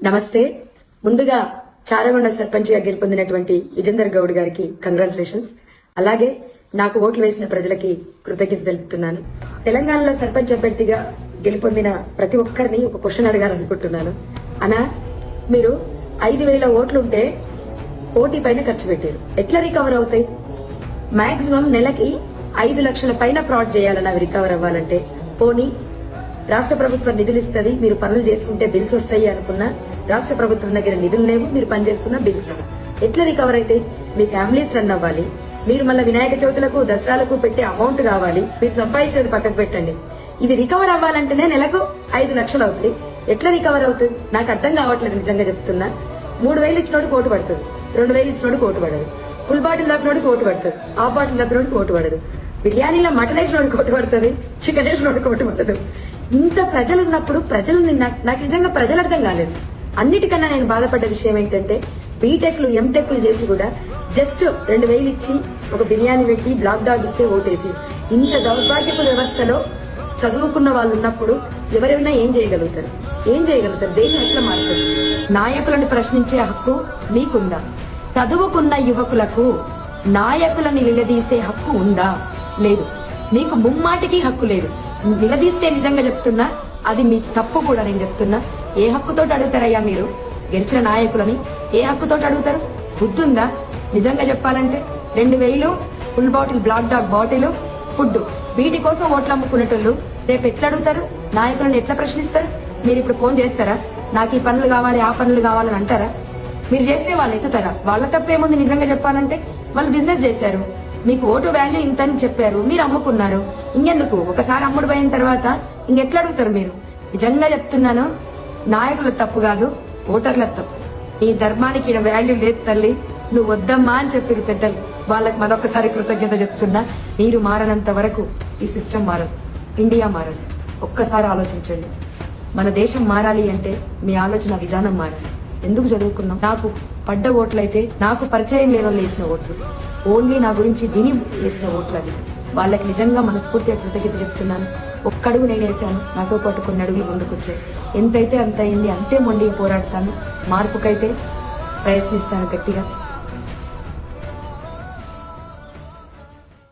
నమస్తే. ముందుగా చారగొండ సర్పంచ్ గా గెలుపొందినటువంటి విజేందర్ గౌడ్ గారికి కంగ్రాచులేషన్స్. అలాగే నాకు ఓట్లు వేసిన ప్రజలకి కృతజ్ఞత తెలుపుతున్నాను. తెలంగాణలో సర్పంచ్ అభ్యర్థిగా గెలుపొందిన ప్రతి ఒక్కరిని ఒక క్వశ్చన్ అడగాలనుకుంటున్నాను. అనా, మీరు 5,000 ఓట్లుంటే పోటీ పైన ఖర్చు పెట్టారు, ఎట్లా రికవర్ అవుతాయి? మాక్సిమం నెలకి 5 లక్షల పైన ఫ్రాడ్ చేయాలన్నా అవి రికవర్ అవ్వాలంటే. పోనీ రాష్ట్ర ప్రభుత్వం నిధులు ఇస్తుంది, మీరు పనులు చేసుకుంటే బిల్స్ వస్తాయి అనుకున్నా రాష్ట్ర ప్రభుత్వం దగ్గర నిధులు లేవు, మీరు పని చేసుకున్న బిల్స్ రావు. ఎట్లా రికవర్ అయితే? మీ ఫ్యామిలీస్ రన్ అవ్వాలి, మీరు మళ్ళీ వినాయక చవితులకు దసరాలకు పెట్టే అమౌంట్ కావాలి, మీరు సంపాదించేది పక్కకు పెట్టండి. ఇది రికవర్ అవ్వాలంటేనే నెలకు 5 లక్షలు అవుతాయి. ఎట్లా రికవర్ అవుతుంది? నాకు అర్థం కావట్లేదు, నిజంగా చెప్తున్నా. 3,000 ఇచ్చినోడు కోటు పడుతుంది, 2,000 ఇచ్చినోడు కోటు పడదు, ఫుల్ బాటిల్ దాపినోడు కోటు పడుతుంది, హాఫ్ బాటిల్ దాపినోడు కోటు పడదు, బిర్యానీలో మటన్ వేసినోడు కోటు పడుతుంది, చికెన్ వేసినోడు కోటు పడదు. ఇంత ప్రజలు ఉన్నప్పుడు ప్రజలు నాకు నిజంగా ప్రజలు అర్థం కాలేదు. అన్నిటికన్నా నేను బాధపడ్డ విషయం ఏంటంటే, బీటెక్లు ఎంటెక్లు చేసి కూడా జస్ట్ 2,000 ఇచ్చి ఒక బిర్యానీ పెట్టి బ్లాక్ డాగ్ ఇస్తే ఓటేసి, ఇంత దౌర్భాగ్యపు వ్యవస్థలో చదువుకున్న వాళ్ళు ఉన్నప్పుడు ఎవరైనా ఏం చేయగలుగుతారు? దేశం ఎట్లా మారుతుంది? నాయకులను ప్రశ్నించే హక్కు మీకుందా? చదువుకున్న యువకులకు నాయకులను నిలదీసే హక్కు ఉందా? లేదు. మీకు ముమ్మాటికి హక్కు లేదు. నిలదీస్తే నిజంగా చెప్తున్నా, అది మీ తప్పు కూడా. నేను చెప్తున్నా, ఏ హక్కుతో అడుగుతారయ్యా మీరు గెలిచిన నాయకులని? ఏ హక్కుతో అడుగుతారు? బుద్ధుందా? నిజంగా చెప్పాలంటే 2,000 full bottle Black Dog bottle food, వీటి కోసం ఓట్లు అమ్ముకునేటోళ్ళు రేపు ఎట్లా అడుగుతారు? నాయకులను ఎట్లా ప్రశ్నిస్తారు? మీరు ఇప్పుడు ఫోన్ చేస్తారా? నాకు ఈ పనులు కావాలి, ఆ పనులు కావాలని అంటారా? మీరు చేస్తే వాళ్ళు ఎత్తుతారా? వాళ్ళ తప్పేముంది? నిజంగా చెప్పాలంటే వాళ్ళు బిజినెస్ చేశారు, మీకు ఓటు వాల్యూ ఇంతని చెప్పారు, మీరు అమ్ముకున్నారు. ఇంకెందుకు? ఒకసారి అమ్ముడు పోయిన తర్వాత ఇంకెట్లా అడుగుతారు మీరు? నిజంగా చెప్తున్నాను, నాయకుల తప్పు కాదు, ఓటర్ల తప్పు. ఈ ధర్మానికి వాల్యూ లేదు తల్లి, నువ్వు వద్దమ్మా అని చెప్పారు పెద్దలు. వాళ్ళకి మరొకసారి కృతజ్ఞత చెప్తున్నా. మీరు మారనంత వరకు ఈ సిస్టమ్ మారదు, ఇండియా మారదు. ఒక్కసారి ఆలోచించండి. మన దేశం మారాలి అంటే మీ ఆలోచన విధానం మారాలి. ఎందుకు చదువుకున్నాం? నాకు పడ్డ ఓట్లయితే నాకు పరిచయం లేని వాళ్ళు వేసిన ఓట్లు, ఓన్లీ నా గురించి విని వేసిన ఓట్లు అవి. వాళ్ళకి నిజంగా మనస్ఫూర్తిగా కృతజ్ఞత చెప్తున్నాను. ఒక్కడుగు నేను వేసాను, నాతో పాటు కొన్ని అడుగులు ముందుకొచ్చాయి. ఎంతైతే అంత అయింది, అంతే మొండిగా పోరాడతాను. మార్పుకైతే ప్రయత్నిస్తాను గట్టిగా.